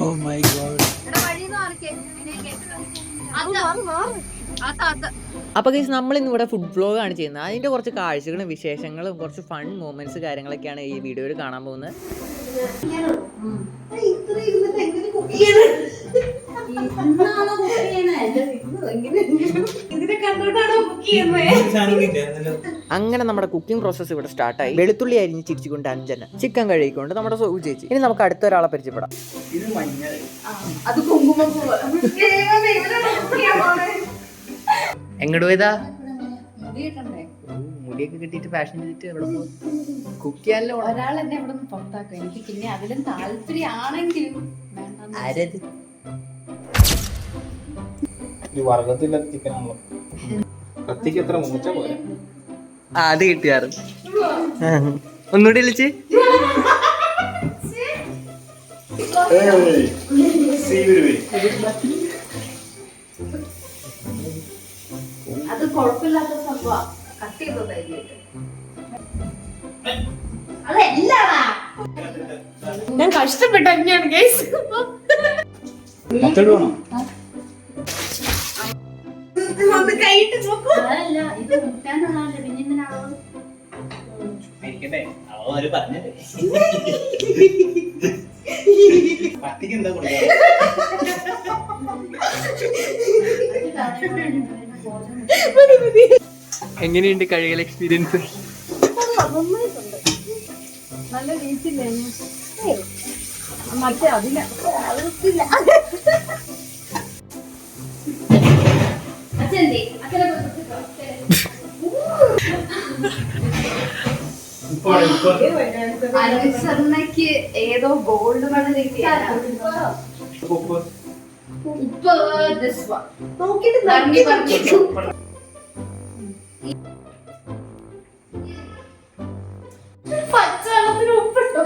Oh my god. അപ്പോൾ guys നമ്മളിന്ന് ഇവിടെ ഫുഡ് വ്ലോഗാണ് ചെയ്യുന്നത്. അതിൻ്റെ കുറച്ച് കാഴ്ചകളും വിശേഷങ്ങളും കുറച്ച് ഫൺ മൊമെന്റ്സ് കാര്യങ്ങളൊക്കെയാണ് ഈ വീഡിയോയിൽ കാണാൻ പോകുന്നത്. അങ്ങനെ നമ്മുടെ കുക്കിംഗ് പ്രോസസ്സ് ഇവിടെ സ്റ്റാർട്ടായി. വെളുത്തുള്ളി അരിഞ്ഞ് ചിരിച്ചുകൊണ്ട് അഞ്ജന, ചിക്കൻ കഴുകിക്കൊണ്ട് നമ്മുടെ സോഹു ചേച്ചി. ഇനി നമുക്ക് അടുത്ത ഒരാളെ പരിചയപ്പെടാം. എങ്ങോട്ട് പോയതാ? മുടിയൊക്കെ കിട്ടിയിട്ട് ഫാഷൻ ചെയ്തിട്ട് എവിടെ പോകും? കുക്ക് ചെയ്യാനല്ലോ ഒരാൾ എന്നെ ഇവിടെ നിന്ന് പുറത്താക്കും. എനിക്ക് പിന്നെ അതിലും താല്പര്യമാണെങ്കിലും ആരത്? വർഗത്തില്ലാത്ത ചിക്കനാണല്ലോ. കത്തിക്ക് എത്ര മൂച്ച പോലെ. അത് കിട്ടിയാറ്. ഒന്നുകൂടി വിളിച്ച് അത് കുഴപ്പമില്ലാത്ത സംഭവം. കട്ട് ചെയ്തതായിട്ട് ഞാൻ കഷ്ടപ്പെട്ട തന്നെയാണ് ഗൈസ്. അതല്ല, ഇത് മുട്ടാനുള്ളതല്ലേ, പിന്നെ എന്തിനാണോ എങ്ങനെയുണ്ട് കഴിയൽ എക്സ്പീരിയൻസ്? നല്ല രീതിയില്ലേ മറ്റേ അതില്ല. അനുസരണയ്ക്ക് ഏതോ ഗോൾഡ് മെഡൽ പച്ചവെള്ളത്തിന് ഉപ്പിട്ടോ?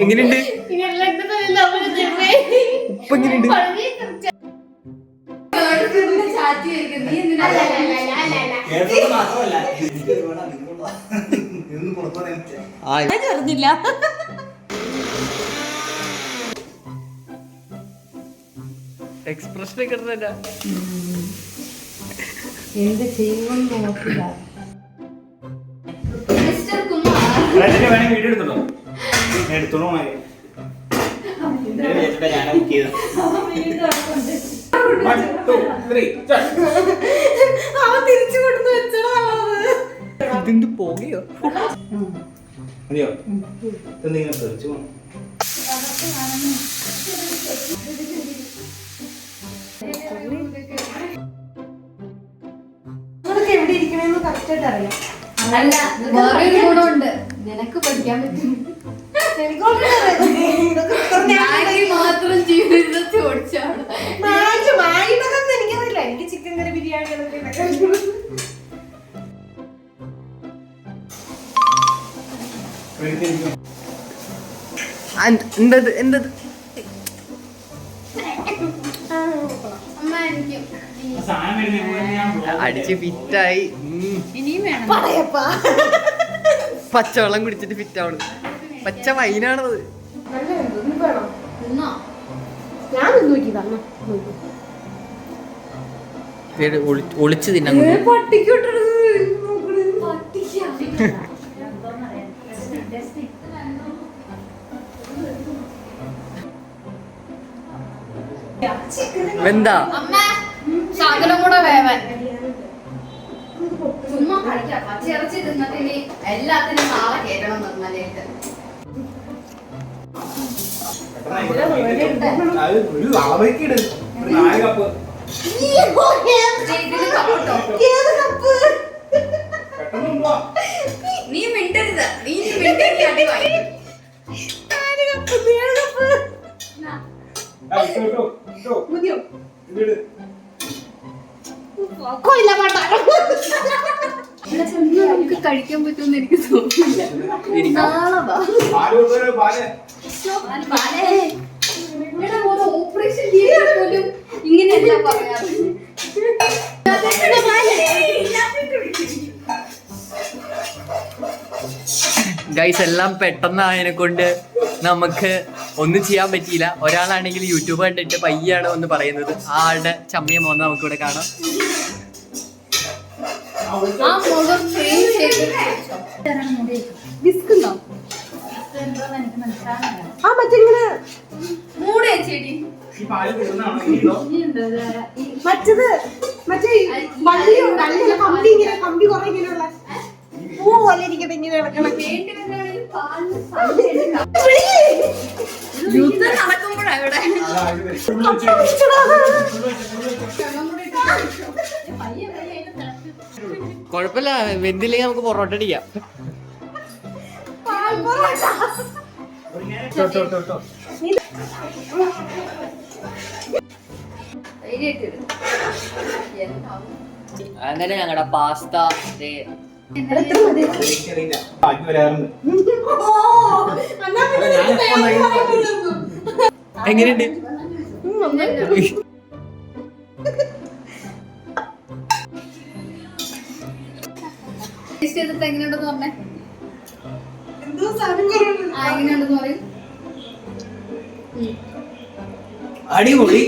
എങ്ങനെയുണ്ട്? ഉപ്പ് എങ്ങനെയുണ്ട്? അറിഞ്ഞില്ല. എക്സ്പ്രഷൻ ഒക്കെ ഇടുന്നില്ല. എന്ത് ചെയ്യുമെന്ന് നോക്കില്ല. വീഡിയോ എടുത്തോ? എടുത്തോളൂ. തിരിച്ചു കൊടുത്ത് വെച്ചോ. ഇതെന്ത് പോകയോ? മതിയോ? എന്തെങ്കിലും തെറിച്ചു പോകണം. എവിടെ ഇരിക്കണെന്ന് കറക്റ്റായിട്ട് അറിയാം. അല്ല, വേറൊരു ഗുണമുണ്ട്, നിനക്ക് പഠിക്കാൻ പറ്റും. മാത്രം ജീവിതത്തിൽ ഓടിച്ചാണ്. എനിക്കറിയില്ല, എനിക്ക് ചിക്കൻ കറി ബിരിയാണി എന്തത് എന്തത്? അടിച്ച് ഫിറ്റായി. ഇനിയും വേണം. പച്ചവെള്ളം കുടിച്ചിട്ട് ഫിറ്റ് ആവണം. പച്ച വൈനാണത്. ഒളിച്ച് തിന്നാൻ വെന്താ ശകലം കൂടെ വേവൻ. ചുമ്മാ കഴിക്കാം. പച്ചിറച്ചി തിന്നിട്ട് എല്ലാത്തിനും നാളെ കേൾക്കണം നിർമ്മലയിട്ട്. നീ മിണ്ടരുത്. നീ മിണ്ടരുത്. അടി വാങ്ങിക്കും. നമുക്ക് കഴിക്കാൻ പറ്റുമെന്ന് എനിക്ക് തോന്നുന്നില്ല. ഓപ്പറേഷൻ പോലും ഇങ്ങനെയല്ല പറയാറ്. ഗൈസ് എല്ലാം പെട്ടെന്നായതിനെ കൊണ്ട് നമുക്ക് ഒന്നും ചെയ്യാൻ പറ്റിയില്ല. ഒരാളാണെങ്കിൽ യൂട്യൂബ് കണ്ടിട്ട് പയ്യാണ് ഒന്ന് പറയുന്നത്. ആ ആളുടെ ചമ്മയെ മോന്ന് നമുക്കിവിടെ കാണാം. മറ്റത് മറ്റേ കമ്പി ഇങ്ങനെ കമ്പി കുറെ ഇങ്ങനെയുള്ള പൂ പോലെ ഇരിക്കട്ടെ ഇങ്ങനെ കുഴപ്പമില്ല, വെന്തില്ലെങ്കിൽ നമുക്ക് പൊറോട്ട അടിക്കാം. അങ്ങനെ ഞങ്ങളുടെ പാസ്ത എങ്ങനെയുണ്ട്? എങ്ങനെയുണ്ടെന്ന് പറഞ്ഞേ, എങ്ങനെയുണ്ടെന്ന് പറയും. അടിപൊളി.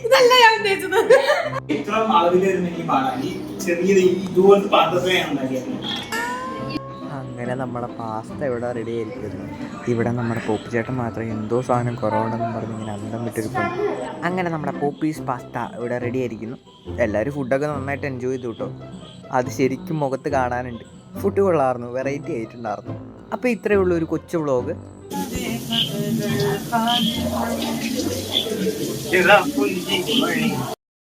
ഇതല്ല ഞാൻ ഉദ്ദേശിച്ചത്. ഇത്ര അളവിലായിരുന്നെങ്കിൽ പാടാനി ചെറിയത് ഇതുപോലത്തെ പാത്രത്തിലാണ് ഉണ്ടാക്കിയത്. അങ്ങനെ നമ്മുടെ പാസ്ത ഇവിടെ റെഡി ആയിരിക്കുന്നു. ഇവിടെ നമ്മുടെ പോപ്പി ചേട്ടൻ മാത്രം എന്തോ സാധനം കുറവുണ്ടെന്ന് പറഞ്ഞ് ഇങ്ങനെ അന്തം വിട്ടിരിക്കുന്നു. അങ്ങനെ നമ്മുടെ പോപ്പീസ് പാസ്ത ഇവിടെ റെഡി ആയിരിക്കുന്നു. എല്ലാവരും ഫുഡൊക്കെ നന്നായിട്ട് എൻജോയ് ചെയ്തു കേട്ടോ. അത് ശരിക്കും മുഖത്ത് കാണാനുണ്ട്. ഫുഡ് കൊള്ളായിരുന്നു, വെറൈറ്റി ആയിട്ടുണ്ടായിരുന്നു. അപ്പോൾ ഇത്രയേ ഉള്ളൂ ഒരു കൊച്ചു വ്ളോഗ്.